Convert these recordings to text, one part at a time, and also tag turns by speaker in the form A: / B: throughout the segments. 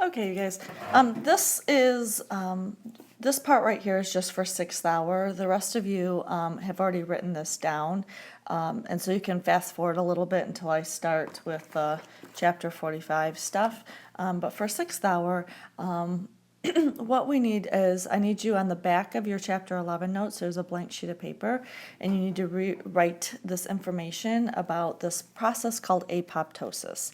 A: Okay, you guys. This part right here is just for 6th hour. The rest of you have already written this down, and so you can fast forward a little bit until I start with chapter 45 stuff. But for 6th hour, what we need is I need you on the back of your chapter 11 notes. There's a blank sheet of paper, and you need to write this information about this process called apoptosis.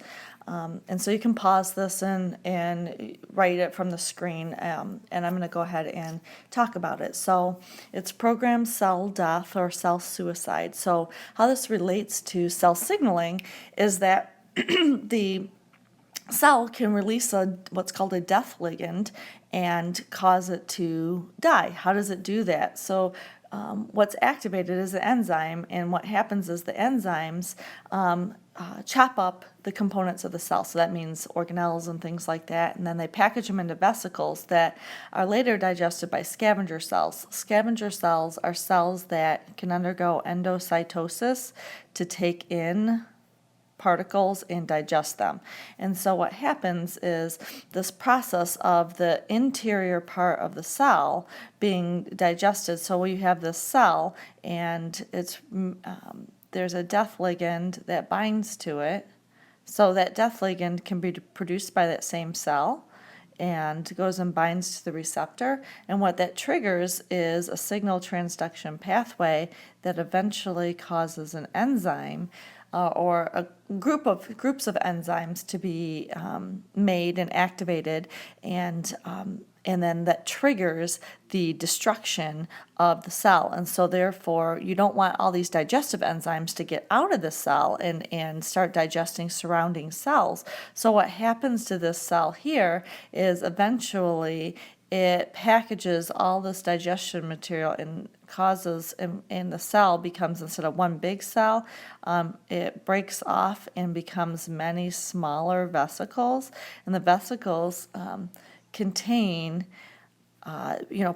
A: And so you can pause this and write it from the screen, and I'm going to go ahead and talk about it. So it's programmed cell death or cell suicide. So how this relates to cell signaling is that the cell can release what's called a death ligand and cause it to die. How does it do that? So what's activated is the enzyme, and what happens is the enzymes chop up the components of the cell. So that means organelles and things like that, and then they package them into vesicles that are later digested by scavenger cells. Scavenger cells are cells that can undergo endocytosis to take in particles and digest them. And so what happens is this process of the interior part of the cell being digested. So we have this cell, and there's a death ligand that binds to it. So that death ligand can be produced by that same cell and goes and binds to the receptor. And what that triggers is a signal transduction pathway that eventually causes an enzyme or a groups of enzymes to be made and activated, and then that triggers the destruction of the cell. And so therefore, you don't want all these digestive enzymes to get out of the cell and start digesting surrounding cells. So what happens to this cell here is eventually it packages all this digestion material and causes, and the cell becomes, instead of one big cell, it breaks off and becomes many smaller vesicles, and the vesicles contain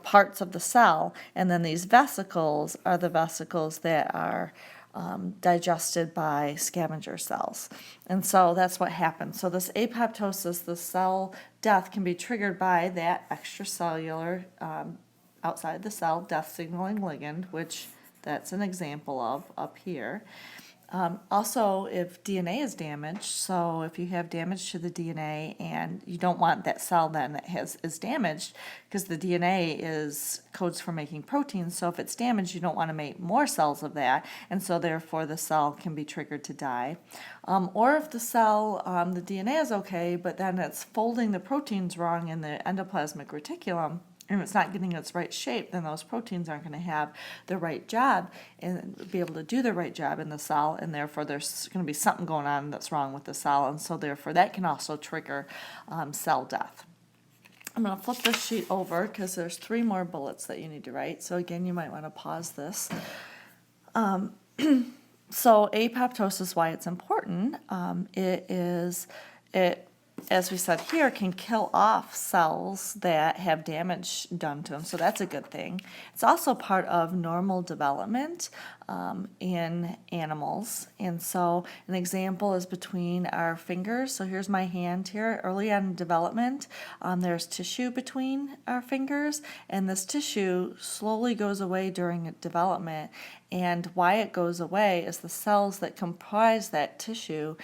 A: parts of the cell, and then these vesicles are the vesicles that are digested by scavenger cells. And so that's what happens. So this apoptosis, the cell death, can be triggered by that extracellular outside the cell death signaling ligand, which that's an example of up here. Also, if DNA is damaged, so if you have damage to the DNA and you don't want that cell then that is damaged, because the DNA is codes for making proteins, so if it's damaged, you don't want to make more cells of that, and so therefore the cell can be triggered to die. Or if the cell, the DNA is okay, but then it's folding the proteins wrong in the endoplasmic reticulum, and it's not getting its right shape, then those proteins aren't going to have the right job and be able to do the right job in the cell, and therefore there's going to be something going on that's wrong with the cell, and so therefore that can also trigger cell death. I'm going to flip this sheet over because there's 3 more bullets that you need to write. So again, you might want to pause this. So apoptosis, why it's important, as we said here, can kill off cells that have damage done to them, so that's a good thing. It's also part of normal development in animals, and so an example is between our fingers. So here's my hand here. Early on in development, there's tissue between our fingers, and this tissue slowly goes away during development, and why it goes away is the cells that comprise that tissue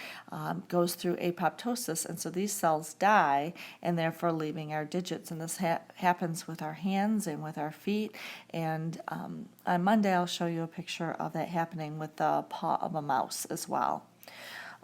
A: goes through apoptosis, and so these cells die, and therefore leaving our digits. And this happens with our hands and with our feet. And on Monday, I'll show you a picture of that happening with the paw of a mouse as well.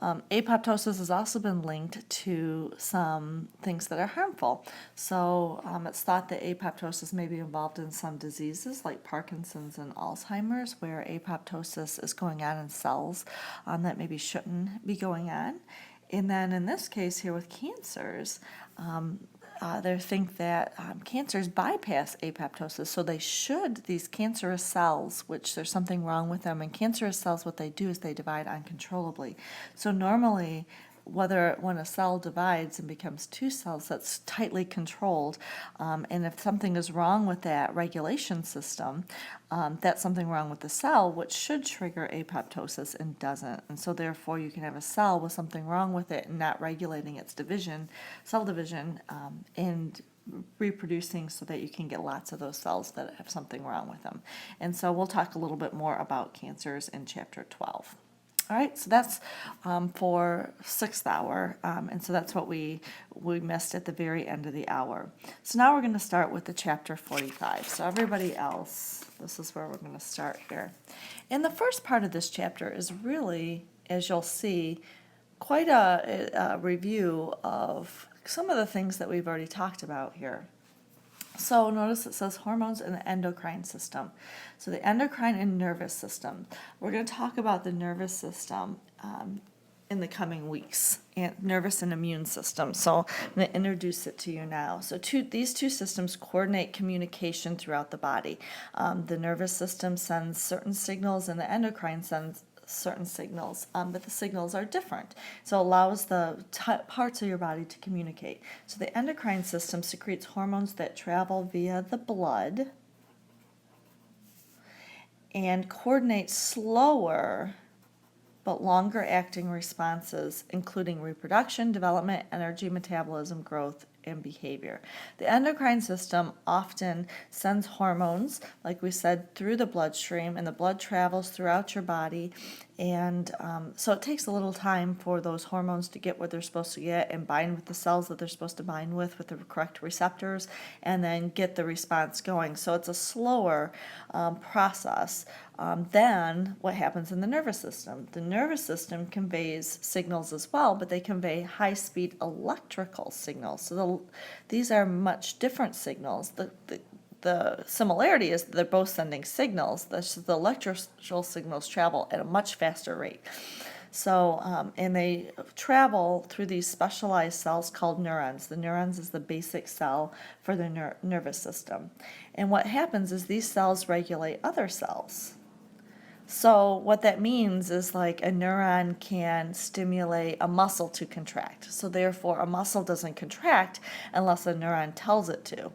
A: Apoptosis has also been linked to some things that are harmful. So it's thought that apoptosis may be involved in some diseases like Parkinson's and Alzheimer's, where apoptosis is going on in cells that maybe shouldn't be going on. And then in this case here with cancers, they think that cancers bypass apoptosis, so these cancerous cells, which there's something wrong with them, and cancerous cells, what they do is they divide uncontrollably. So normally when a cell divides and becomes two cells, that's tightly controlled. And if something is wrong with that regulation system, that's something wrong with the cell, which should trigger apoptosis and doesn't. And so therefore you can have a cell with something wrong with it and not regulating its cell division, and reproducing so that you can get lots of those cells that have something wrong with them. And so we'll talk a little bit more about cancers in chapter 12. All right, so that's for 6th hour, and so that's what we missed at the very end of the hour. So now we're going to start with the chapter 45. So everybody else, this is where we're going to start here. And the first part of this chapter is really, as you'll see, quite a review of some of the things that we've already talked about here. So notice it says hormones in the endocrine system. So the endocrine and nervous system. We're going to talk about the nervous system in the coming weeks, and nervous and immune system. So I'm going to introduce it to you now. So these two systems coordinate communication throughout the body. The nervous system sends certain signals and the endocrine sends certain signals, but the signals are different. So it allows the parts of your body to communicate. So the endocrine system secretes hormones that travel via the blood and coordinates slower but longer acting responses, including reproduction, development, energy, metabolism, growth, and behavior. The endocrine system often sends hormones, like we said, through the bloodstream, and the blood travels throughout your body. And so it takes a little time for those hormones to get what they're supposed to get and bind with the cells that they're supposed to bind with the correct receptors, and then get the response going. So it's a slower process than what happens in the nervous system. The nervous system conveys signals as well, but they convey high-speed electrical signals. So these are much different signals. The similarity is they're both sending signals. The electrical signals travel at a much faster rate. So, and they travel through these specialized cells called neurons. The neurons is the basic cell for the nervous system. And what happens is these cells regulate other cells. So what that means is, like, a neuron can stimulate a muscle to contract. So therefore a muscle doesn't contract unless a neuron tells it to.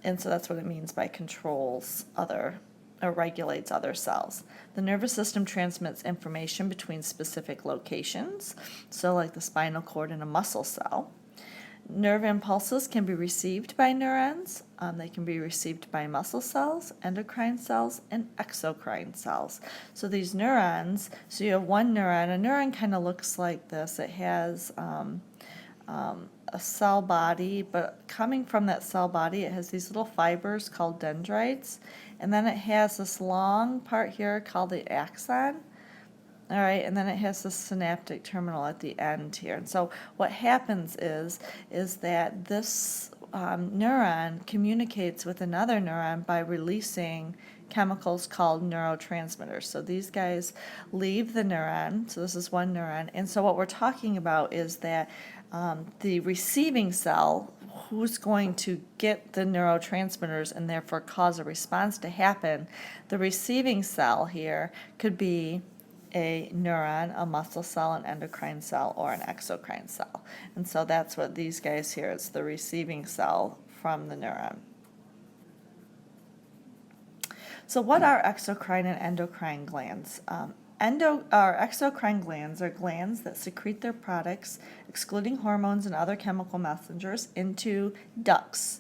A: And so that's what it means by controls other or regulates other cells. The nervous system transmits information between specific locations, so like the spinal cord in a muscle cell. Nerve impulses can be received by neurons. They can be received by muscle cells, endocrine cells, and exocrine cells. So these neurons, so you have one neuron. A neuron kind of looks like this. It has a cell body, but coming from that cell body, it has these little fibers called dendrites, and then it has this long part here called the axon. All right, and then it has this synaptic terminal at the end here. And so what happens is that this neuron communicates with another neuron by releasing chemicals called neurotransmitters. So these guys leave the neuron. So this is one neuron. And so what we're talking about is that the receiving cell, who's going to get the neurotransmitters and therefore cause a response to happen, the receiving cell here could be a neuron, a muscle cell, an endocrine cell, or an exocrine cell. And so that's what these guys here, it's the receiving cell from the neuron. So what are exocrine and endocrine glands? Exocrine glands are glands that secrete their products, excluding hormones and other chemical messengers, into ducts,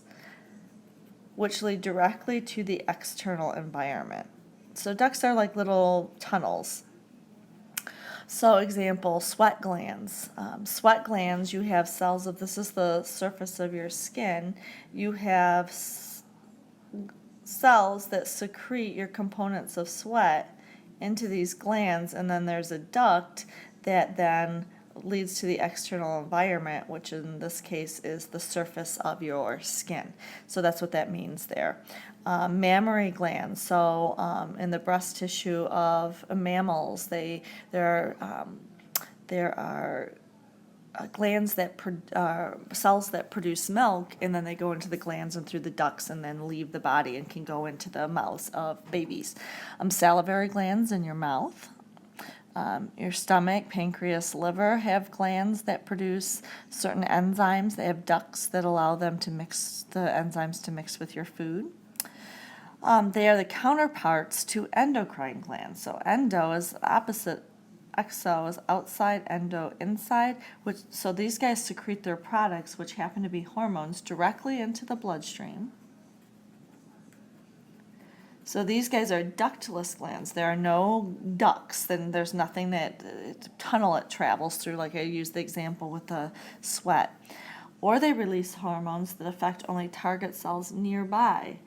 A: which lead directly to the external environment. So ducts are like little tunnels. So example, sweat glands. Sweat glands, you have cells of, this is the surface of your skin, you have cells that secrete your components of sweat into these glands, and then there's a duct that then leads to the external environment, which in this case is the surface of your skin. So that's what that means there. Mammary glands, so in the breast tissue of mammals, there are glands that cells that produce milk, and then they go into the glands and through the ducts and then leave the body and can go into the mouths of babies. Salivary glands in your mouth. Your stomach, pancreas, liver have glands that produce certain enzymes. They have ducts that allow them to mix the enzymes to mix with your food. They are the counterparts to endocrine glands. So endo is the opposite. Exo is outside, endo inside. So these guys secrete their products, which happen to be hormones, directly into the bloodstream. So these guys are ductless glands. There are no ducts, then there's nothing that tunnel it travels through, like I used the example with the sweat. Or they release hormones that affect only target cells nearby.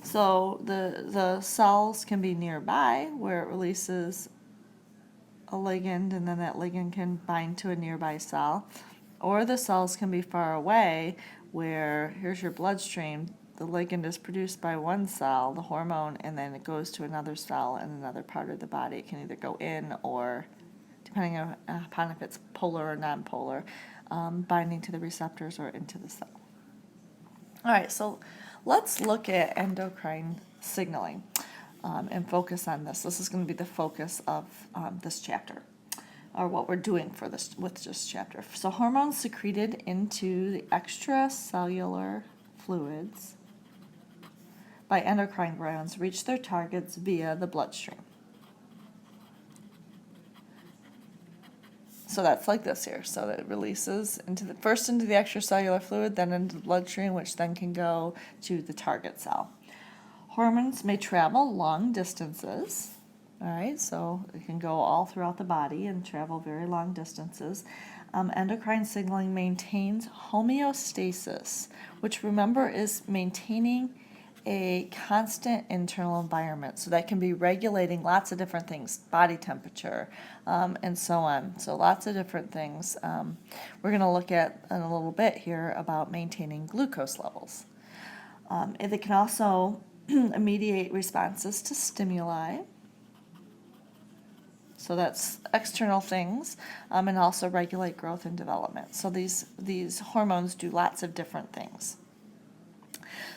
A: So the cells can be nearby, where it releases a ligand, and then that ligand can bind to a nearby cell. Or the cells can be far away, where here's your bloodstream. The ligand is produced by one cell, the hormone, and then it goes to another cell in another part of the body. It can either go in or, depending upon if it's polar or non-polar, binding to the receptors or into the cell. All right, so let's look at endocrine signaling and focus on this. This is going to be the focus of this chapter, or what we're doing for this with this chapter. So hormones secreted into the extracellular fluids by endocrine glands reach their targets via the bloodstream. So that's like this here. So that it releases first into the extracellular fluid, then into the bloodstream, which then can go to the target cell. Hormones may travel long distances. All right, so it can go all throughout the body and travel very long distances. Endocrine signaling maintains homeostasis, which, remember, is maintaining a constant internal environment. So that can be regulating lots of different things, body temperature, and so on. So lots of different things. We're going to look at in a little bit here about maintaining glucose levels. It can also mediate responses to stimuli. So that's external things, and also regulate growth and development. So these hormones do lots of different things.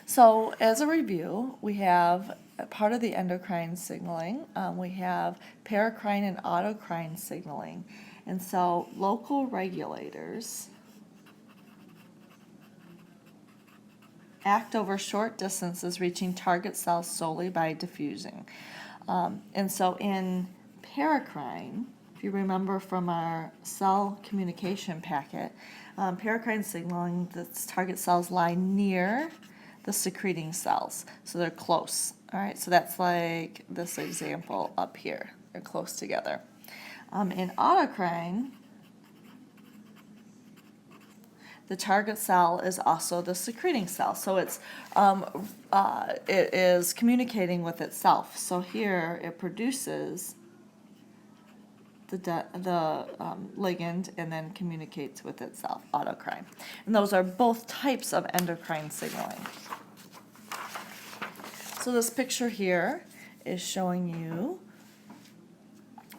A: So as a review, we have part of the endocrine signaling. We have paracrine and autocrine signaling. And so local regulators act over short distances, reaching target cells solely by diffusing. And so in paracrine, if you remember from our cell communication packet, paracrine signaling, the target cells lie near the secreting cells, so they're close. All right, so that's like this example up here. They're close together. In autocrine, the target cell is also the secreting cell, so it is communicating with itself. So here it produces the ligand and then communicates with itself, autocrine. And those are both types of endocrine signaling. So this picture here is showing you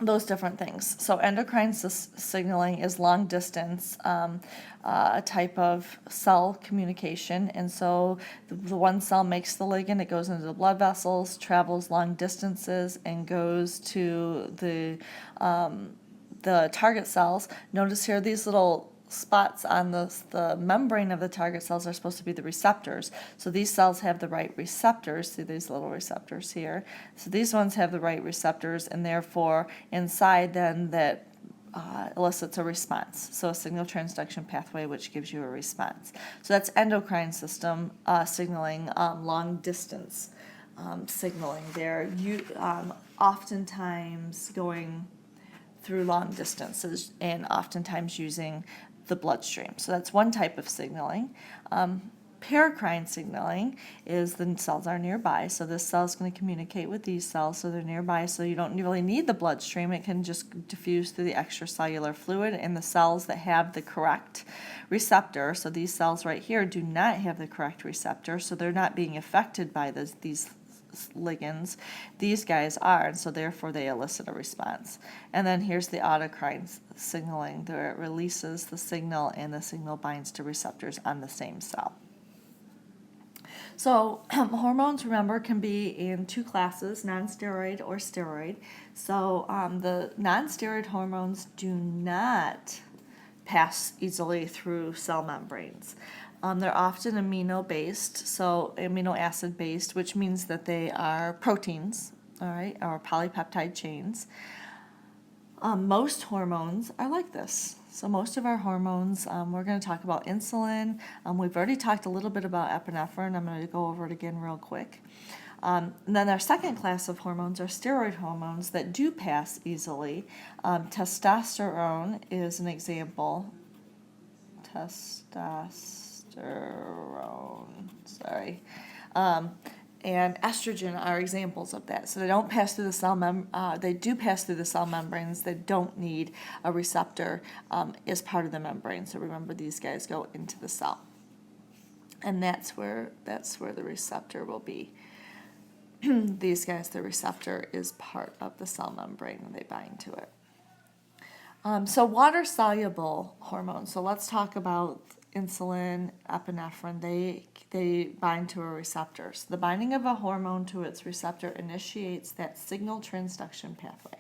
A: those different things. So endocrine signaling is long distance, a type of cell communication. And so the one cell makes the ligand, it goes into the blood vessels, travels long distances, and goes to the target cells. Notice here these little spots on the membrane of the target cells are supposed to be the receptors. So these cells have the right receptors. See these little receptors here. So these ones have the right receptors, and therefore inside then that elicits a response. So a signal transduction pathway which gives you a response. So that's endocrine system signaling, long distance signaling. They're oftentimes going through long distances and oftentimes using the bloodstream. So that's one type of signaling. Paracrine signaling is the cells are nearby, so this cell is going to communicate with these cells, so they're nearby, so you don't really need the bloodstream. It can just diffuse through the extracellular fluid, and the cells that have the correct receptor, so these cells right here do not have the correct receptor, so they're not being affected by these ligands. These guys are, and so therefore they elicit a response. And then here's the autocrine signaling, where it releases the signal and the signal binds to receptors on the same cell. So hormones, remember, can be in two classes, non-steroid or steroid. So the non-steroid hormones do not pass easily through cell membranes. They're often amino-based, so amino acid-based, which means that they are proteins, all right, or polypeptide chains. Most hormones are like this. So most of our hormones, we're going to talk about insulin. We've already talked a little bit about epinephrine. I'm going to go over it again real quick. And then our second class of hormones are steroid hormones that do pass easily. Testosterone is an example. And estrogen are examples of that. So they don't pass through the cell they do pass through the cell membranes. They don't need a receptor as part of the membrane. So remember, these guys go into the cell, and that's where the receptor will be. These guys, the receptor is part of the cell membrane, and they bind to it. So water-soluble hormones. So let's talk about insulin, epinephrine. They bind to a receptor. So the binding of a hormone to its receptor initiates that signal transduction pathway.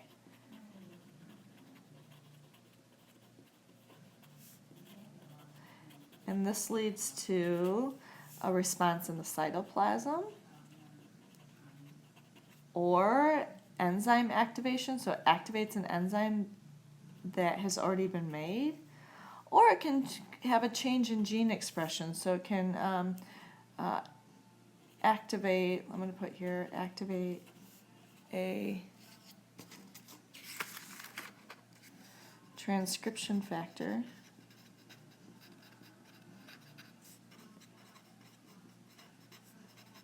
A: And this leads to a response in the cytoplasm or enzyme activation. So it activates an enzyme that has already been made, or it can have a change in gene expression. So it can activate, I'm going to put here, activate a transcription factor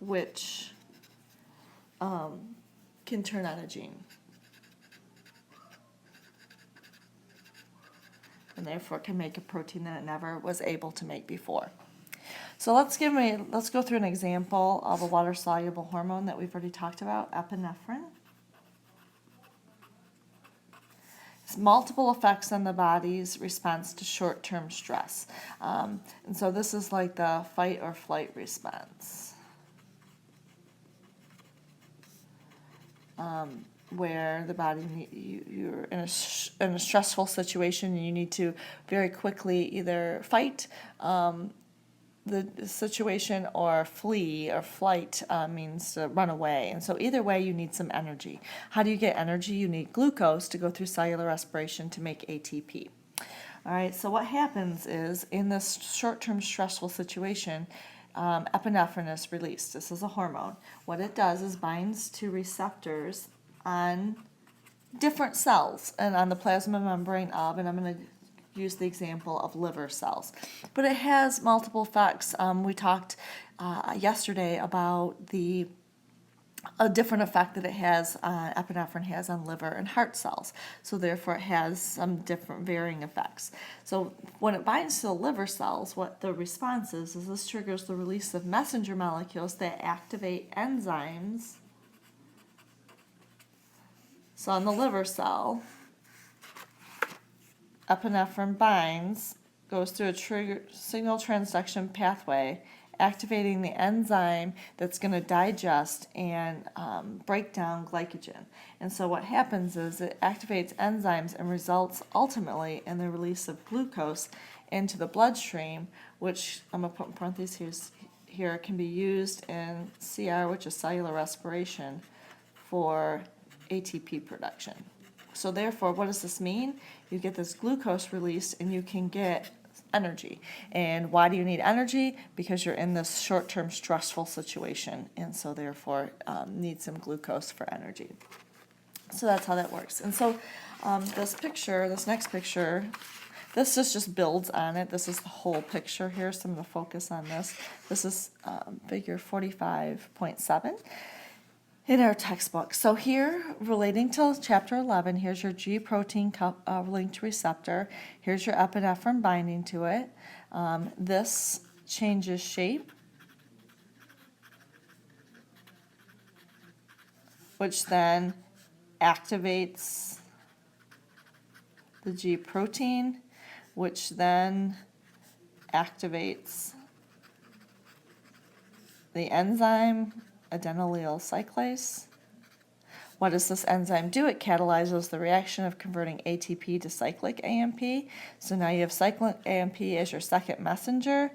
A: which can turn on a gene. And therefore can make a protein that it never was able to make before. So let's go through an example of a water-soluble hormone that we've already talked about, epinephrine. It's multiple effects on the body's response to short-term stress. And so this is like the fight or flight response, where the body, you're in a stressful situation and you need to very quickly either fight the situation or flee, or flight means to run away. And so either way, you need some energy. How do you get energy? You need glucose to go through cellular respiration to make ATP. All right, so what happens is in this short-term stressful situation, epinephrine is released. This is a hormone. What it does is binds to receptors on different cells and on the plasma membrane of, and I'm going to use the example of liver cells. But it has multiple effects. We talked yesterday about a different effect that it has, epinephrine has on liver and heart cells. So therefore it has some different varying effects. So when it binds to the liver cells, what the response is this triggers the release of messenger molecules that activate enzymes. So on the liver cell, epinephrine binds, goes through a trigger signal transduction pathway, activating the enzyme that's going to digest and break down glycogen. And so what happens is it activates enzymes and results ultimately in the release of glucose into the bloodstream, which I'm going to put in parentheses here, can be used in CR, which is cellular respiration, for ATP production. So therefore, what does this mean? You get this glucose released and you can get energy. And why do you need energy? Because you're in this short-term stressful situation, and so therefore need some glucose for energy. So that's how that works. And so this next picture, this just builds on it. This is the whole picture here, so I'm going to focus on this. This is figure 45.7. in our textbook. So here, relating to chapter 11, here's your G protein linked receptor. Here's your epinephrine binding to it. This changes shape, which then activates the G protein, which then activates the enzyme adenylyl cyclase. What does this enzyme do? It catalyzes the reaction of converting ATP to cyclic AMP. So now you have cyclic AMP as your second messenger,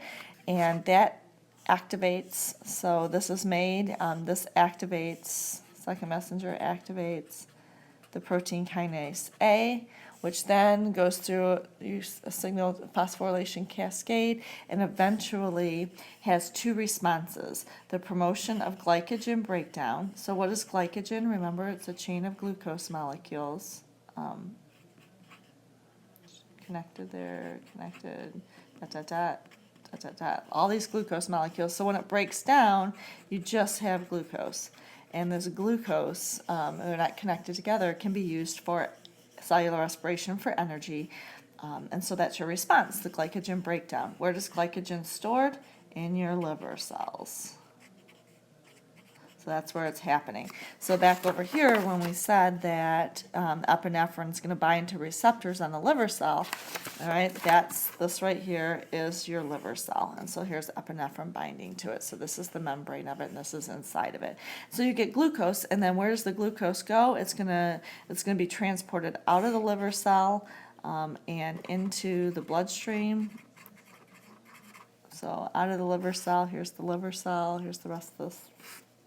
A: and that activates. So this is made, this activates, second messenger activates the protein kinase A, which then goes through a signal phosphorylation cascade and eventually has two responses: the promotion of glycogen breakdown. So what is glycogen? Remember, it's a chain of glucose molecules. Connected there, connected, dot, dot, dot, dot, dot, dot. All these glucose molecules. So when it breaks down, you just have glucose. And this glucose, they're not connected together, can be used for cellular respiration for energy. And so that's your response, the glycogen breakdown. Where does glycogen stored? In your liver cells. So that's where it's happening. So back over here, when we said that epinephrine is going to bind to receptors on the liver cell, all right, that's this right here is your liver cell. And so here's epinephrine binding to it. So this is the membrane of it, and this is inside of it. So you get glucose, and then where does the glucose go? It's gonna be transported out of the liver cell and into the bloodstream. So out of the liver cell, here's the liver cell, here's the rest of this.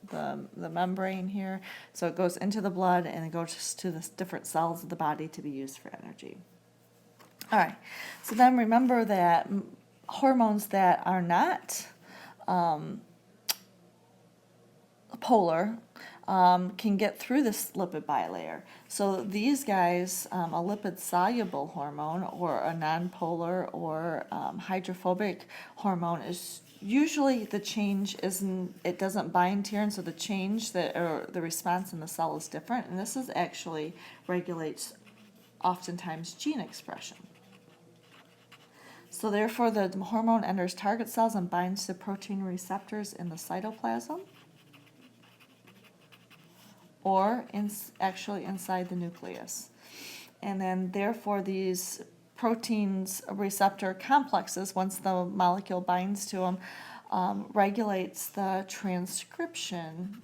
A: The membrane here. So it goes into the blood and it goes to the different cells of the body to be used for energy. All right. So then remember that hormones that are not polar can get through this lipid bilayer. So these guys, a lipid-soluble hormone or a nonpolar or hydrophobic hormone is usually the change isn't, it doesn't bind here, and so the change that or the response in the cell is different, and this is actually regulates oftentimes gene expression. So therefore the hormone enters target cells and binds to protein receptors in the cytoplasm or actually inside the nucleus. And then therefore these proteins receptor complexes, once the molecule binds to them, regulates the transcription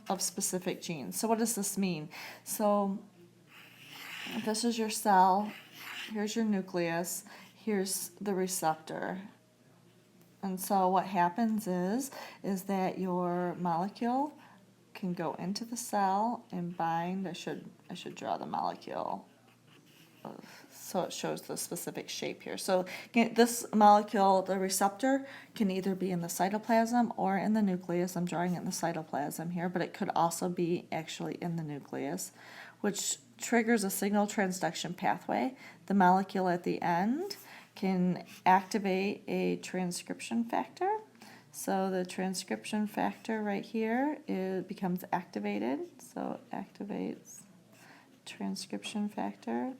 A: of specific genes. So what does this mean? So this is your cell, here's your nucleus, here's the receptor. And so what happens is that your molecule can go into the cell and bind. I should draw the molecule so it shows the specific shape here. So this molecule, the receptor, can either be in the cytoplasm or in the nucleus. I'm drawing it in the cytoplasm here, but it could also be actually in the nucleus, which triggers a signal transduction pathway. The molecule at the end can activate a transcription factor. So the transcription factor right here, it becomes activated. So it activates transcription factor.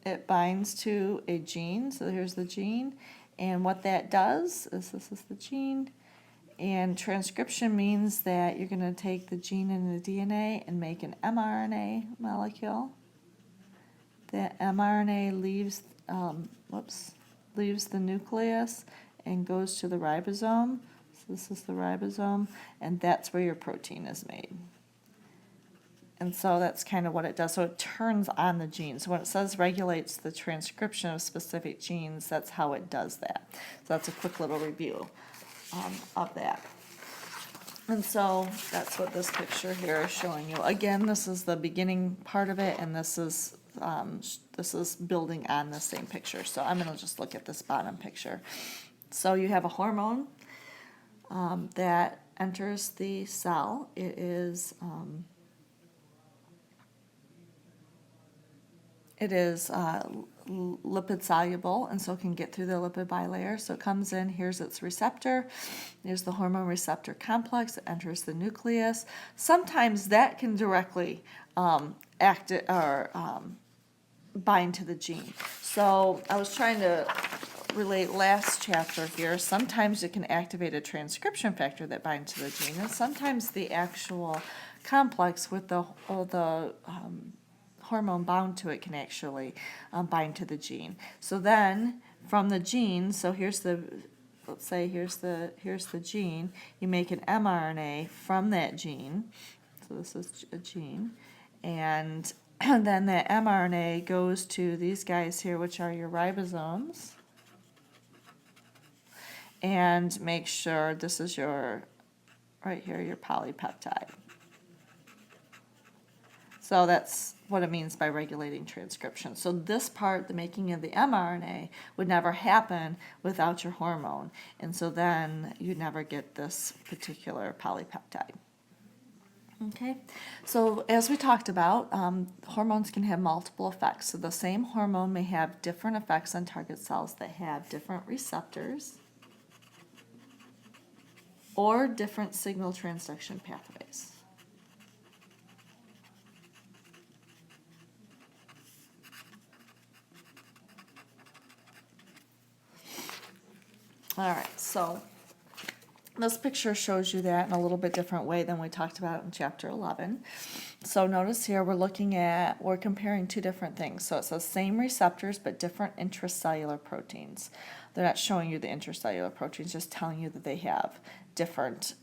A: It binds to a gene. So here's the gene. And what that does is this is the gene. And transcription means that you're going to take the gene and the DNA and make an mRNA molecule. The mRNA leaves the nucleus and goes to the ribosome. So this is the ribosome, and that's where your protein is made. And so that's kind of what it does. So it turns on the genes. So when it says regulates the transcription of specific genes, that's how it does that. So that's a quick little review of that. And so that's what this picture here is showing you. Again, this is the beginning part of it, and this is building on the same picture. So I'm going to just look at this bottom picture. So you have a hormone that enters the cell. It is lipid soluble, and so can get through the lipid bilayer. So it comes in, here's its receptor, there's the hormone receptor complex, it enters the nucleus. Sometimes that can directly bind to the gene. So I was trying to relate last chapter here. Sometimes it can activate a transcription factor that binds to the gene, and sometimes the actual complex with the hormone bound to it can actually bind to the gene. So then from the gene, so here's the, let's say here's the gene, you make an mRNA from that gene. So this is a gene, and then that mRNA goes to these guys here, which are your ribosomes, and make sure this is your, right here, your polypeptide. So that's what it means by regulating transcription. So this part, the making of the mRNA, would never happen without your hormone. And so then you'd never get this particular polypeptide. Okay, so as we talked about, hormones can have multiple effects. So the same hormone may have different effects on target cells that have different receptors or different signal transduction pathways. All right, so this picture shows you that in a little bit different way than we talked about in chapter 11. So notice here we're comparing two different things. So it says same receptors but different intracellular proteins. They're not showing you the intracellular proteins, just telling you that they have different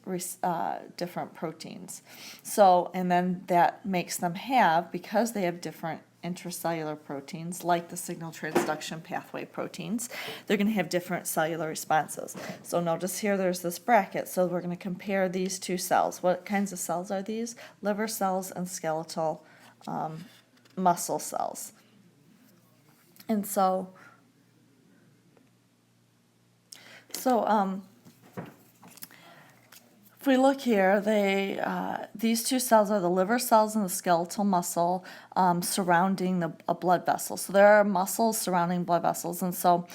A: proteins. So, and then that makes them have, because they have different intracellular proteins, like the signal transduction pathway proteins, they're going to have different cellular responses. So notice here there's this bracket, so we're going to compare these two cells. What kinds of cells are these? Liver cells and skeletal muscle cells. And so if we look here, these two cells are the liver cells and the skeletal muscle surrounding a blood vessel. So there are muscles surrounding blood vessels, and so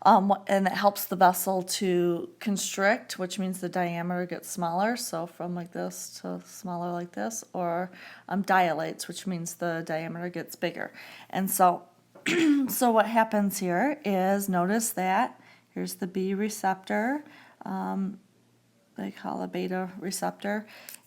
A: and it helps the vessel to constrict, which means the diameter gets smaller. So from like this to smaller like this, or dilates, which means the diameter gets bigger. And so, so what happens here is, notice that here's the B receptor. They call a beta receptor,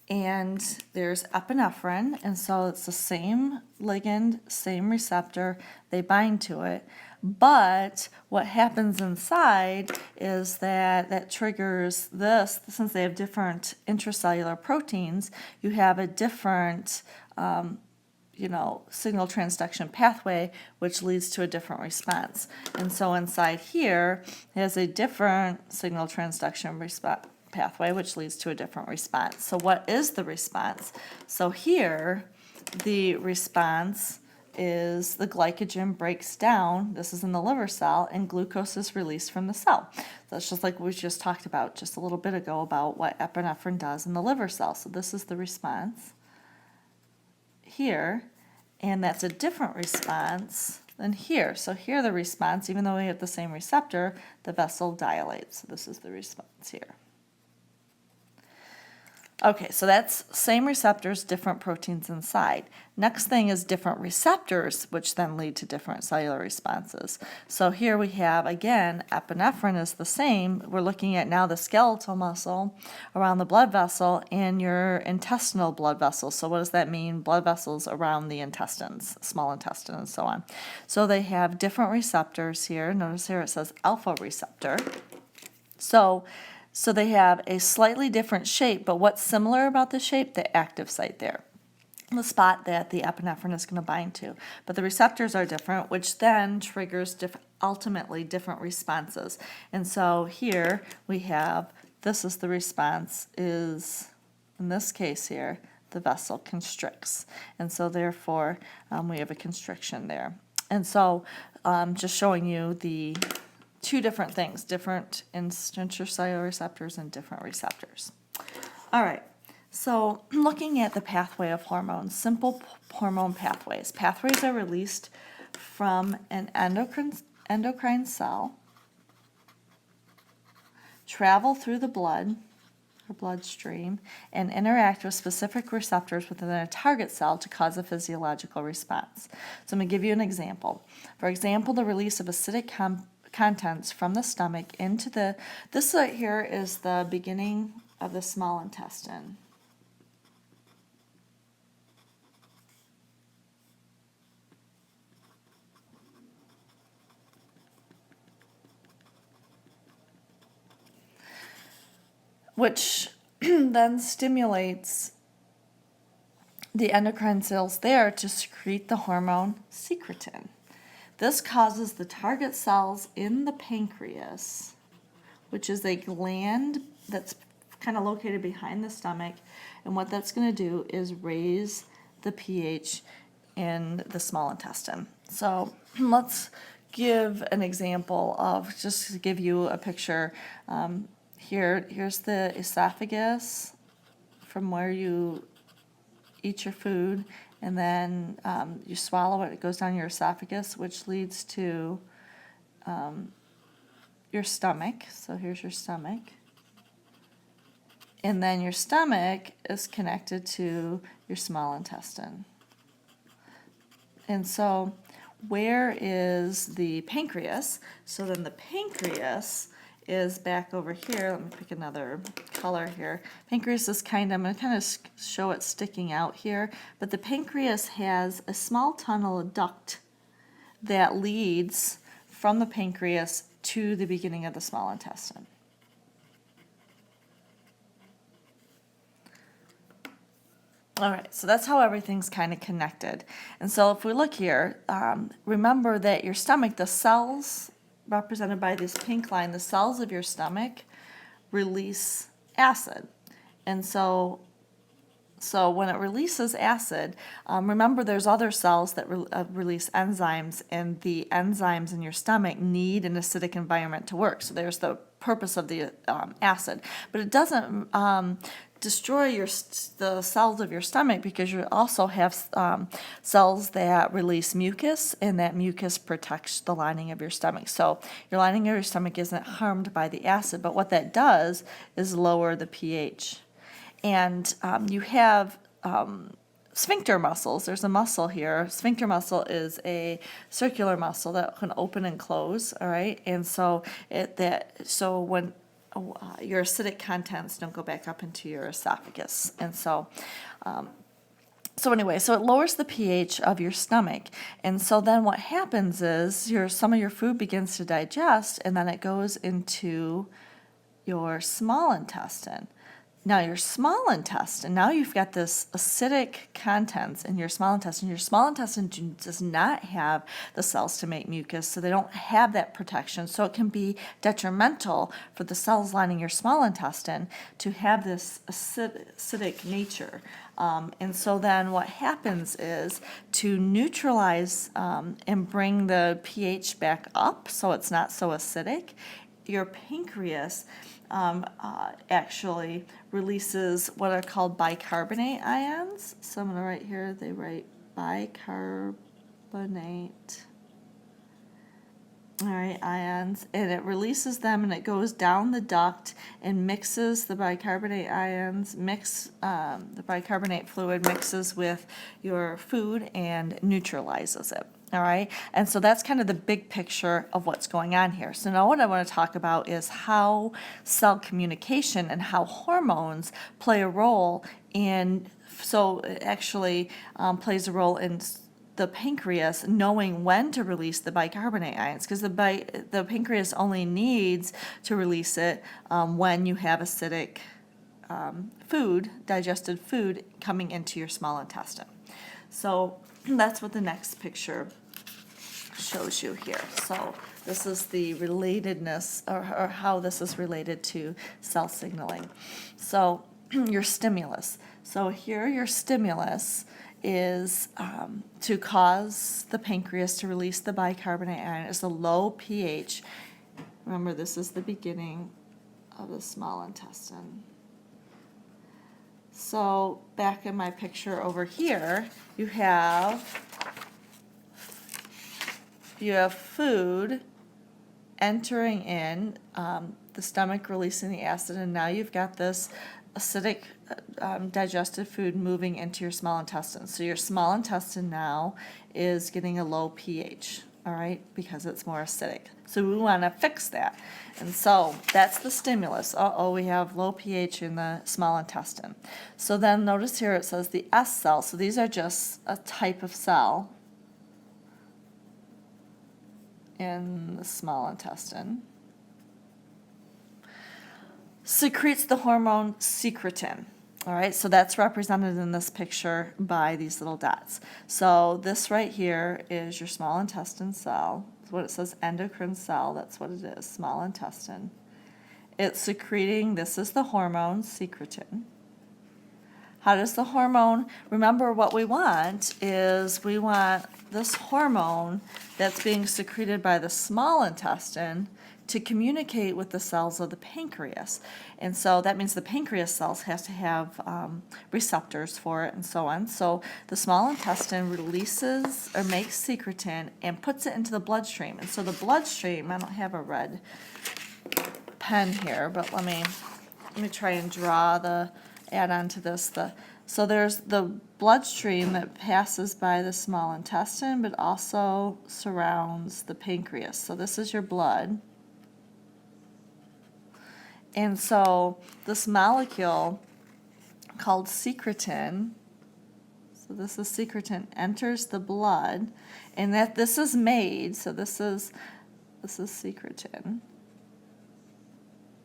A: and there's epinephrine, and so it's the same ligand, same receptor, they bind to it. But what happens inside is that triggers this, since they have different intracellular proteins, you have a different signal transduction pathway, which leads to a different response. And so inside here has a different signal transduction pathway, which leads to a different response. So what is the response? So here, the response is the glycogen breaks down, this is in the liver cell, and glucose is released from the cell. That's just like we just talked about just a little bit ago about what epinephrine does in the liver cell. So this is the response here, and that's a different response than here. So here the response, even though we have the same receptor, the vessel dilates. So this is the response here. Okay, so that's same receptors, different proteins inside. Next thing is different receptors, which then lead to different cellular responses. So here we have, again, epinephrine is the same. We're looking at now the skeletal muscle around the blood vessel and your intestinal blood vessels. So what does that mean? Blood vessels around the intestines, small intestine, and so on. So they have different receptors here. Notice here it says alpha receptor. So they have a slightly different shape, but what's similar about the shape? The active site there, the spot that the epinephrine is going to bind to. But the receptors are different, which then triggers ultimately different responses. And so here we have, this is the response, is in this case here, the vessel constricts. And so therefore we have a constriction there. And so just showing you the two different things, different intracellular receptors and different receptors. All right, so looking at the pathway of hormones, simple hormone pathways. Pathways are released from an endocrine cell, travel through the blood or bloodstream, and interact with specific receptors within a target cell to cause a physiological response. So I'm going to give you an example. For example, the release of acidic contents from the stomach into this right here is the beginning of the small intestine. which then stimulates the endocrine cells there to secrete the hormone secretin. This causes the target cells in the pancreas, which is a gland that's kind of located behind the stomach, and what that's going to do is raise the pH in the small intestine. So let's give an example of, just to give you a picture. Here's the esophagus from where you eat your food, and then you swallow it. It goes down your esophagus, which leads to your stomach. So here's your stomach. And then your stomach is connected to your small intestine. And so where is the pancreas? So then the pancreas is back over here. Let me pick another color here. Pancreas is I'm going to kind of show it sticking out here, but the pancreas has a small tunnel, a duct, that leads from the pancreas to the beginning of the small intestine. All right, so that's how everything's kind of connected. And so if we look here, remember that your stomach, the cells represented by this pink line, the cells of your stomach release acid. And so when it releases acid, remember there's other cells that release enzymes, and the enzymes in your stomach need an acidic environment to work. So there's the purpose of the acid. But it doesn't destroy the cells of your stomach, because you also have cells that release mucus, and that mucus protects the lining of your stomach. So your lining of your stomach isn't harmed by the acid, but what that does is lower the pH. And you have sphincter muscles. There's a muscle here. Sphincter muscle is a circular muscle that can open and close, all right? And so when your acidic contents don't go back up into your esophagus. And so it lowers the pH of your stomach. And so then what happens is some of your food begins to digest, and then it goes into your small intestine. Now your small intestine, now you've got this acidic contents in your small intestine. Your small intestine does not have the cells to make mucus, so they don't have that protection. So it can be detrimental for the cells lining your small intestine to have this acidic nature. And so then what happens is, to neutralize and bring the pH back up so it's not so acidic, your pancreas actually releases what are called bicarbonate ions. So I'm going to write here, they write bicarbonate, all right, ions, and it releases them, and it goes down the duct and mixes the bicarbonate ions, the bicarbonate fluid mixes with your food and neutralizes it. All right, and so that's kind of the big picture of what's going on here. So now what I want to talk about is how cell communication and how hormones play a role in, so it actually plays a role in the pancreas knowing when to release the bicarbonate ions, because the pancreas only needs to release it when you have acidic digested food coming into your small intestine. So that's what the next picture shows you here. So this is the relatedness, or how this is related to cell signaling. So your stimulus. So here your stimulus is to cause the pancreas to release the bicarbonate ion is a low pH. Remember, this is the beginning of the small intestine. So back in my picture over here, you have food entering in, the stomach releasing the acid, and now you've got this acidic digested food moving into your small intestine. So your small intestine now is getting a low pH, all right, because it's more acidic. So we want to fix that. And so that's the stimulus. We have low pH in the small intestine. So then notice here it says the S cell. So these are just a type of cell in the small intestine. secretes the hormone secretin. All right, so that's represented in this picture by these little dots. So this right here is your small intestine cell. That's what it says, endocrine cell. That's what it is, small intestine. It's secreting, this is the hormone secretin. How does the hormone, remember what we want is we want this hormone that's being secreted by the small intestine to communicate with the cells of the pancreas. And so that means the pancreas cells has to have receptors for it and so on. So the small intestine releases or makes secretin and puts it into the bloodstream. And so the bloodstream, I don't have a red pen here, but let me try and draw the add on to this. So there's the bloodstream that passes by the small intestine, but also surrounds the pancreas. So this is your blood. And so this molecule called secretin, so this is secretin, enters the blood, and that this is made, so this is secretin.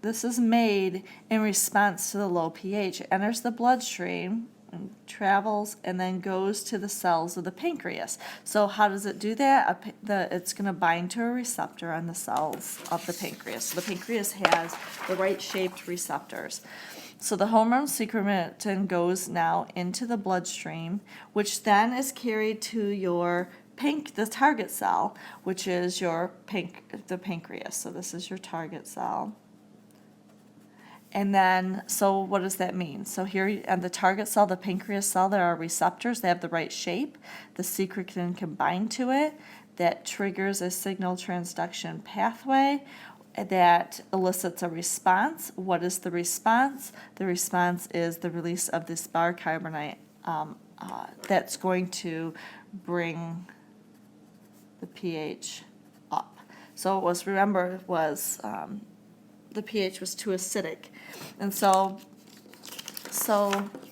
A: This is made in response to the low pH. It enters the bloodstream and travels and then goes to the cells of the pancreas. So how does it do that? It's going to bind to a receptor on the cells of the pancreas. So the pancreas has the right shaped receptors. So the hormone secretin goes now into the bloodstream, which then is carried to your the target cell, which is the pancreas. So this is your target cell. And then, so what does that mean? So here on the target cell, the pancreas cell, there are receptors. They have the right shape. The secretin can bind to it. That triggers a signal transduction pathway that elicits a response. What is the response? The response is the release of this bicarbonate that's going to bring the pH up. So it was, remember, the pH was too acidic. And so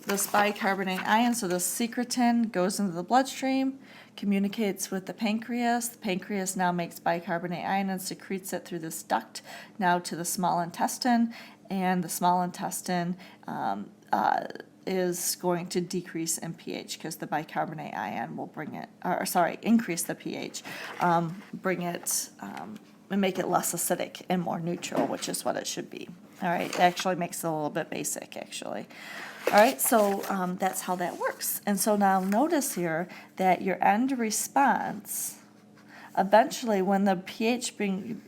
A: this bicarbonate ion, so the secretin goes into the bloodstream, communicates with the pancreas. The pancreas now makes bicarbonate ion and secretes it through this duct now to the small intestine, and the small intestine is going to decrease in pH because the bicarbonate ion will increase the pH, bring it and make it less acidic and more neutral, which is what it should be. All right, it actually makes it a little bit basic, actually. All right, so that's how that works. And so now notice here that your end response, eventually when the pH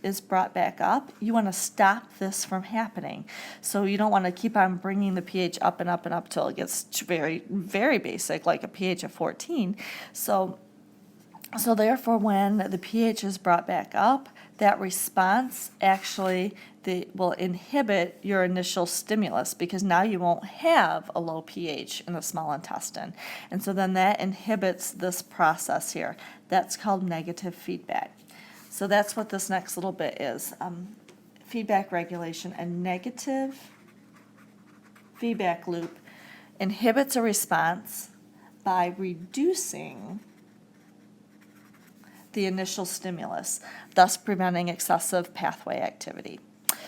A: is brought back up, you want to stop this from happening. So you don't want to keep on bringing the pH up and up and up till it gets very, very basic, like a pH of 14. So therefore, when the pH is brought back up, that response actually will inhibit your initial stimulus because now you won't have a low pH in the small intestine. And so then that inhibits this process here. That's called negative feedback. So that's what this next little bit is. Feedback regulation. A negative feedback loop inhibits a response by reducing the initial stimulus, thus preventing excessive pathway activity.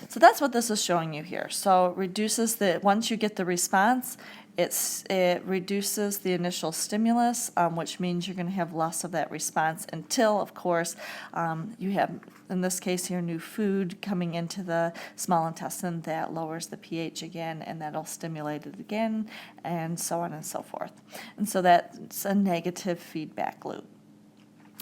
A: So that's what this is showing you here. So it reduces once you get the response, it reduces the initial stimulus, which means you're going to have less of that response until, of course, you have, in this case here, new food coming into the small intestine that lowers the pH again, and that'll stimulate it again, and so on and so forth. And so that's a negative feedback loop.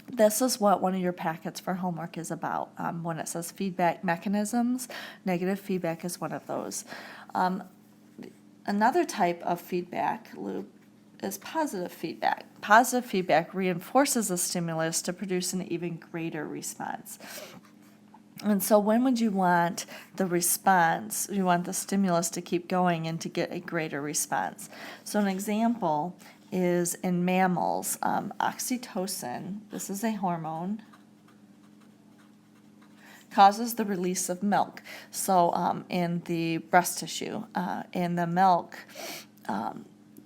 A: This is what one of your packets for homework is about. When it says feedback mechanisms, negative feedback is one of those. Another type of feedback loop is positive feedback. Positive feedback reinforces a stimulus to produce an even greater response. And so when would you want the response, you want the stimulus to keep going and to get a greater response? So an example is in mammals, oxytocin, this is a hormone, causes the release of milk. So in the breast tissue, in the milk,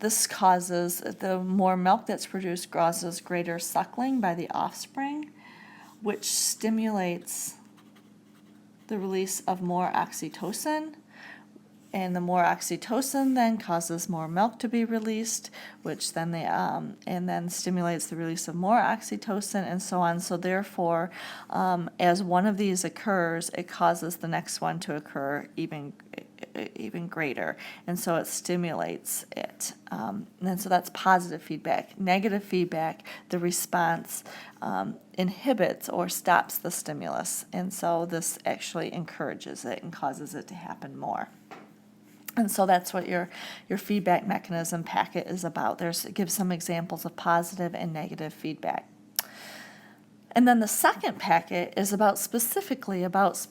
A: this causes, the more milk that's produced causes greater suckling by the offspring, which stimulates the release of more oxytocin, And the more oxytocin then causes more milk to be released, which then and then stimulates the release of more oxytocin and so on. So therefore, as one of these occurs, it causes the next one to occur even greater, and so it stimulates it. And so that's positive feedback. Negative feedback, the response inhibits or stops the stimulus, and so this actually encourages it and causes it to happen more. And so that's what your feedback mechanism packet is about. It gives some examples of positive and negative feedback. And then the second packet is specifically about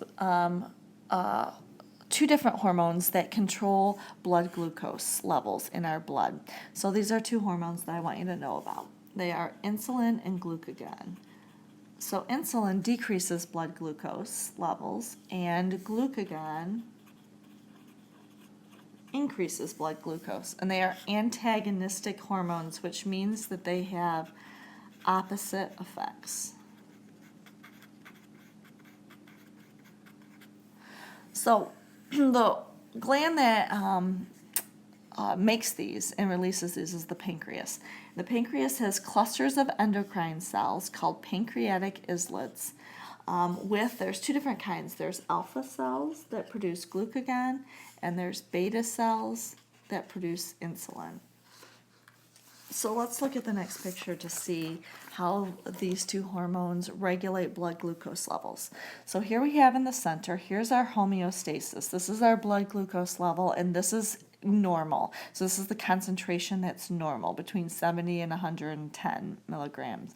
A: two different hormones that control blood glucose levels in our blood. So these are two hormones that I want you to know about. They are insulin and glucagon. So insulin decreases blood glucose levels, and glucagon increases blood glucose. And they are antagonistic hormones, which means that they have opposite effects. So the gland that makes these and releases these is the pancreas. The pancreas has clusters of endocrine cells called pancreatic islets. There's two different kinds. There's alpha cells that produce glucagon, and there's beta cells that produce insulin. So let's look at the next picture to see how these two hormones regulate blood glucose levels. So here we have in the center, here's our homeostasis. This is our blood glucose level, and this is normal. So this is the concentration that's normal, between 70 and 110 milligrams.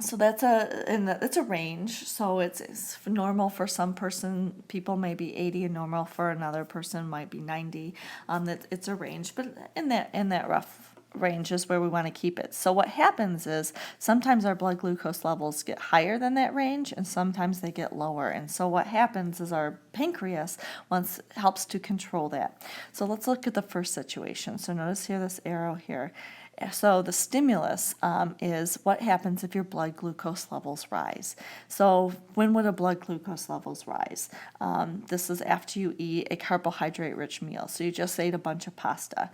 A: So that's a range. So it's normal for some people may be 80, and normal for another person might be 90. It's a range, but in that rough range is where we want to keep it. So what happens is sometimes our blood glucose levels get higher than that range, and sometimes they get lower. And so what happens is our pancreas helps to control that. So let's look at the first situation. So notice here this arrow here. So the stimulus is what happens if your blood glucose levels rise. So when would a blood glucose levels rise? This is after you eat a carbohydrate-rich meal. So you just ate a bunch of pasta.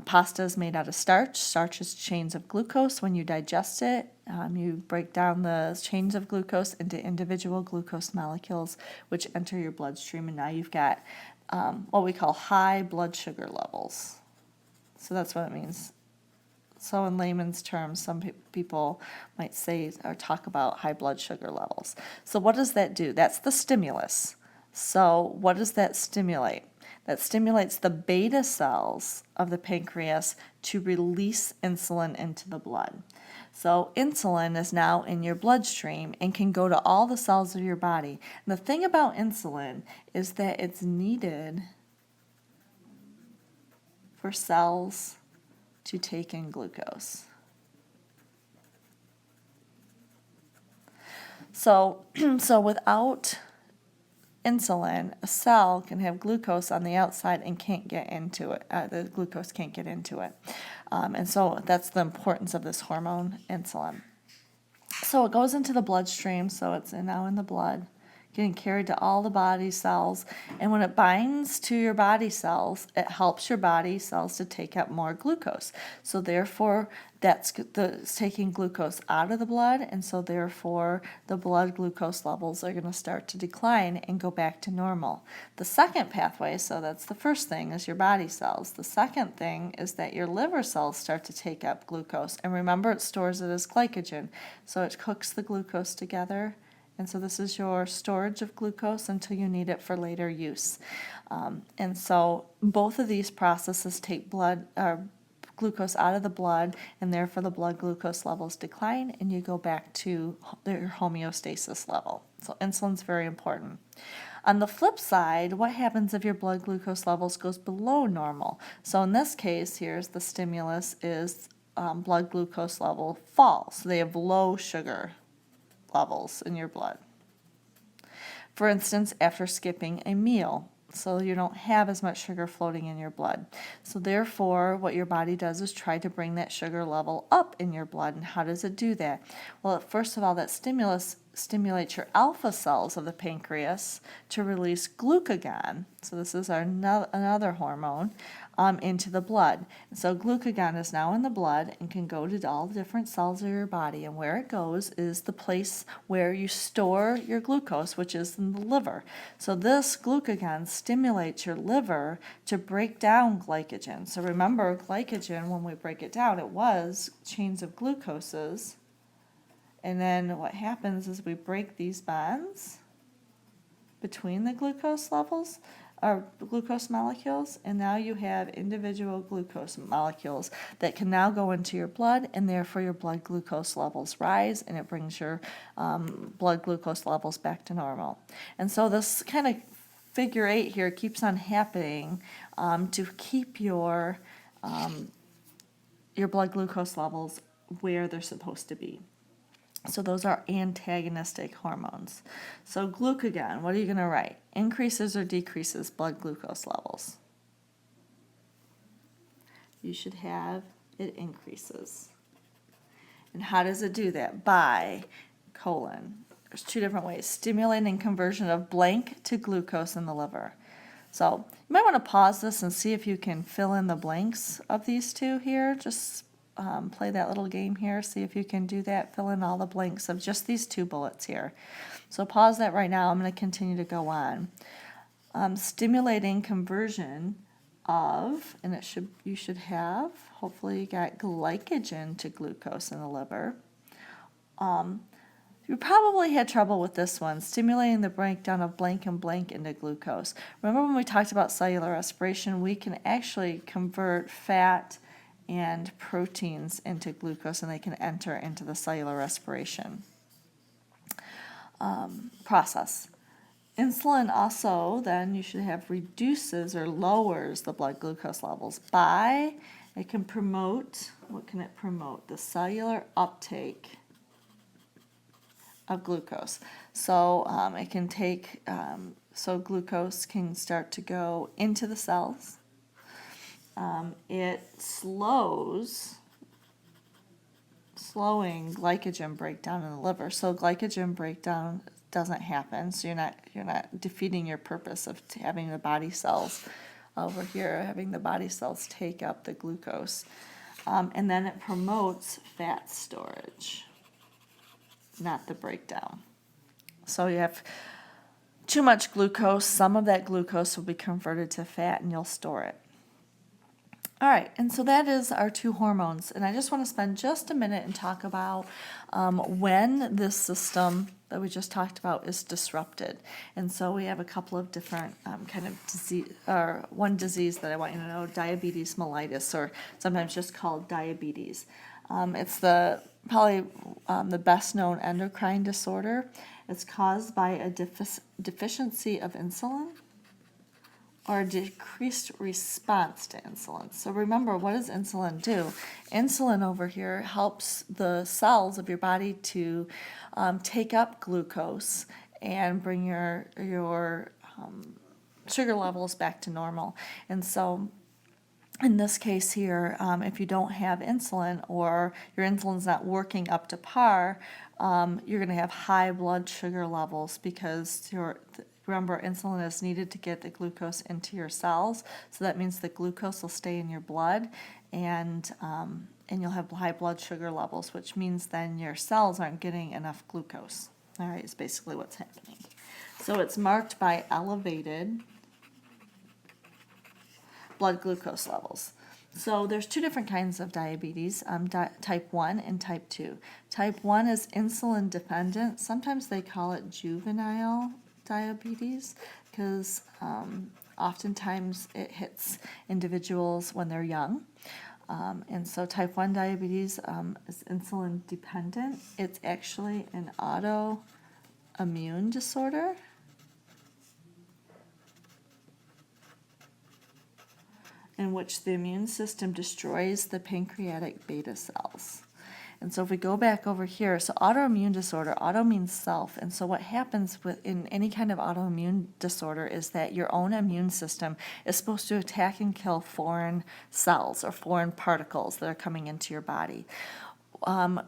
A: Pasta is made out of starch. Starch is chains of glucose. When you digest it, you break down the chains of glucose into individual glucose molecules, which enter your bloodstream, and now you've got what we call high blood sugar levels. So that's what it means. So in layman's terms, some people might say or talk about high blood sugar levels. So what does that do? That's the stimulus. So what does that stimulate? That stimulates the beta cells of the pancreas to release insulin into the blood. So insulin is now in your bloodstream and can go to all the cells of your body. And the thing about insulin is that it's needed for cells to take in glucose. So without insulin, a cell can have glucose on the outside and can't get into it. The glucose can't get into it. And so that's the importance of this hormone, insulin. So it goes into the bloodstream, so it's now in the blood, getting carried to all the body cells. And when it binds to your body cells, it helps your body cells to take up more glucose. So therefore, that's taking glucose out of the blood, and so therefore the blood glucose levels are going to start to decline and go back to normal. The second pathway, so that's the first thing, is your body cells. The second thing is that your liver cells start to take up glucose. And remember, it stores it as glycogen. So it cooks the glucose together. And so this is your storage of glucose until you need it for later use. And so both of these processes take glucose out of the blood, and therefore the blood glucose levels decline, and you go back to your homeostasis level. So insulin's very important. On the flip side, what happens if your blood glucose levels goes below normal? So in this case, here's the stimulus is blood glucose level falls. So they have low sugar levels in your blood. For instance, after skipping a meal, so you don't have as much sugar floating in your blood. So therefore, what your body does is try to bring that sugar level up in your blood. And how does it do that? Well, first of all, that stimulus stimulate your alpha cells of the pancreas to release glucagon. So this is another hormone into the blood. So glucagon is now in the blood and can go to all the different cells of your body. And where it goes is the place where you store your glucose, which is in the liver. So this glucagon stimulates your liver to break down glycogen. So remember, glycogen, when we break it down, it was chains of glucoses. And then what happens is we break these bonds between the glucose levels, or glucose molecules, and now you have individual glucose molecules that can now go into your blood, and therefore your blood glucose levels rise, and it brings your blood glucose levels back to normal. And so this kind of figure 8 here keeps on happening to keep your blood glucose levels where they're supposed to be. So those are antagonistic hormones. So glucagon, what are you going to write? Increases or decreases blood glucose levels? You should have it increases. And how does it do that? By there's 2 different ways. Stimulating conversion of blank to glucose in the liver. So you might want to pause this and see if you can fill in the blanks of these 2 here. Just play that little game here, see if you can do that, fill in all the blanks of just these 2 bullets here. So pause that right now. I'm going to continue to go on. Stimulating conversion of, and you should have, hopefully you got glycogen to glucose in the liver. You probably had trouble with this one, stimulating the breakdown of blank and blank into glucose. Remember when we talked about cellular respiration, we can actually convert fat and proteins into glucose, and they can enter into the cellular respiration process. Insulin also, then, you should have reduces or lowers the blood glucose levels by, it can promote, what can it promote? The cellular uptake of glucose. So it can take, so glucose can start to go into the cells. It slowing glycogen breakdown in the liver. So glycogen breakdown doesn't happen. So you're not defeating your purpose of having the body cells over here, having the body cells take up the glucose. And then it promotes fat storage, not the breakdown. So you have too much glucose. Some of that glucose will be converted to fat, and you'll store it. All right, and so that is our 2 hormones, and I just want to spend just a minute and talk about when this system that we just talked about is disrupted. And so we have a couple of different kind of disease, or one disease that I want you to know, diabetes mellitus, or sometimes just called diabetes. It's probably the best known endocrine disorder. It's caused by a deficiency of insulin or a decreased response to insulin. So remember, what does insulin do? Insulin over here helps the cells of your body to take up glucose and bring your sugar levels back to normal. And so in this case here, if you don't have insulin or your insulin's not working up to par, you're going to have high blood sugar levels because remember, insulin is needed to get the glucose into your cells, so that means the glucose will stay in your blood, and you'll have high blood sugar levels, which means then your cells aren't getting enough glucose. All right, is basically what's happening. So it's marked by elevated blood glucose levels. So there's 2 different kinds of diabetes, type 1 and type 2. Type 1 is insulin dependent. Sometimes they call it juvenile diabetes because oftentimes it hits individuals when they're young. And so type 1 diabetes is insulin dependent. It's actually an autoimmune disorder. In which the immune system destroys the pancreatic beta cells. And so if we go back over here, so autoimmune disorder, auto means self, and so what happens in any kind of autoimmune disorder is that your own immune system is supposed to attack and kill foreign cells or foreign particles that are coming into your body.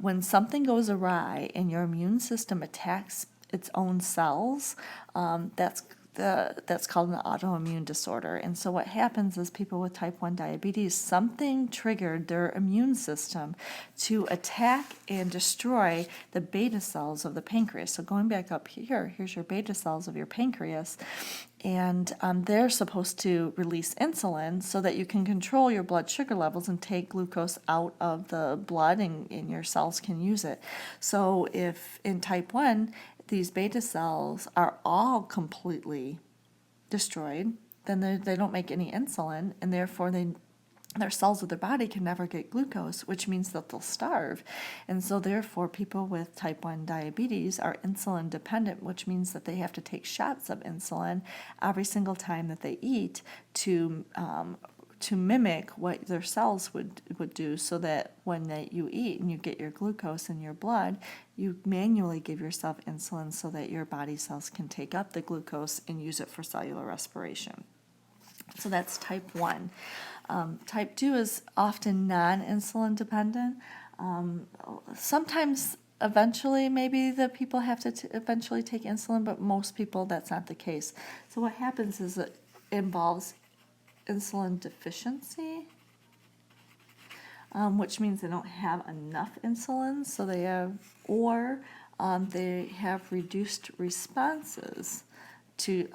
A: when something goes awry and your immune system attacks its own cells, that's called an autoimmune disorder. And so what happens is people with type 1 diabetes, something triggered their immune system to attack and destroy the beta cells of the pancreas. So going back up here, here's your beta cells of your pancreas, and they're supposed to release insulin so that you can control your blood sugar levels and take glucose out of the blood, and your cells can use it. So if in type 1, these beta cells are all completely destroyed, then they don't make any insulin, and therefore their cells of their body can never get glucose, which means that they'll starve. And so therefore people with type 1 diabetes are insulin dependent, which means that they have to take shots of insulin every single time that they eat to mimic what their cells would do, so that when you eat and you get your glucose in your blood, you manually give yourself insulin so that your body cells can take up the glucose and use it for cellular respiration. So that's type 1. Type 2 is often non-insulin dependent. Sometimes eventually maybe the people have to eventually take insulin, but most people that's not the case. So what happens is it involves insulin deficiency, which means they don't have enough insulin, so they have reduced responses to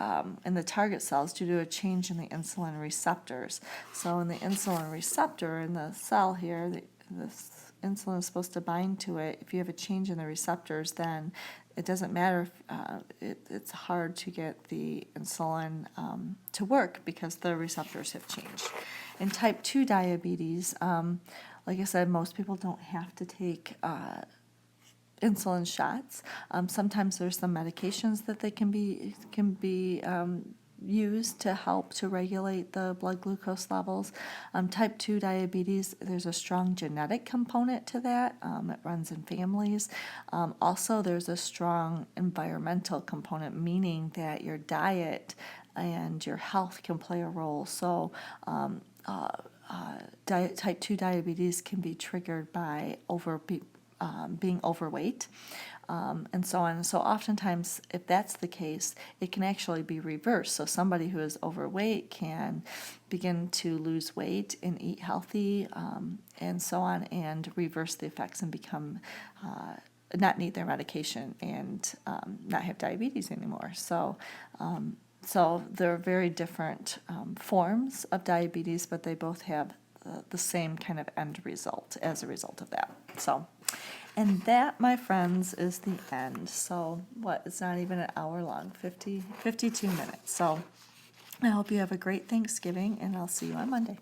A: in the target cells due to a change in the insulin receptors. So in the insulin receptor in the cell here, this insulin is supposed to bind to it. If you have a change in the receptors, then it doesn't matter if it's hard to get the insulin to work because the receptors have changed. In type 2 diabetes, like I said, most people don't have to take insulin shots. Sometimes there's some medications that they can be used to help to regulate the blood glucose levels. Type 2 diabetes, there's a strong genetic component to that. It runs in families. Also, there's a strong environmental component, meaning that your diet and your health can play a role. So type 2 diabetes can be triggered by being overweight, and so on. So oftentimes, if that's the case, it can actually be reversed. So somebody who is overweight can begin to lose weight and eat healthy, and so on, and reverse the effects and become not need their medication and not have diabetes anymore. So they're very different forms of diabetes, but they both have the same kind of end result as a result of that. So, and that, my friends, is the end. So it's not even an hour long, 52 minutes. So I hope you have a great Thanksgiving, and I'll see you on Monday.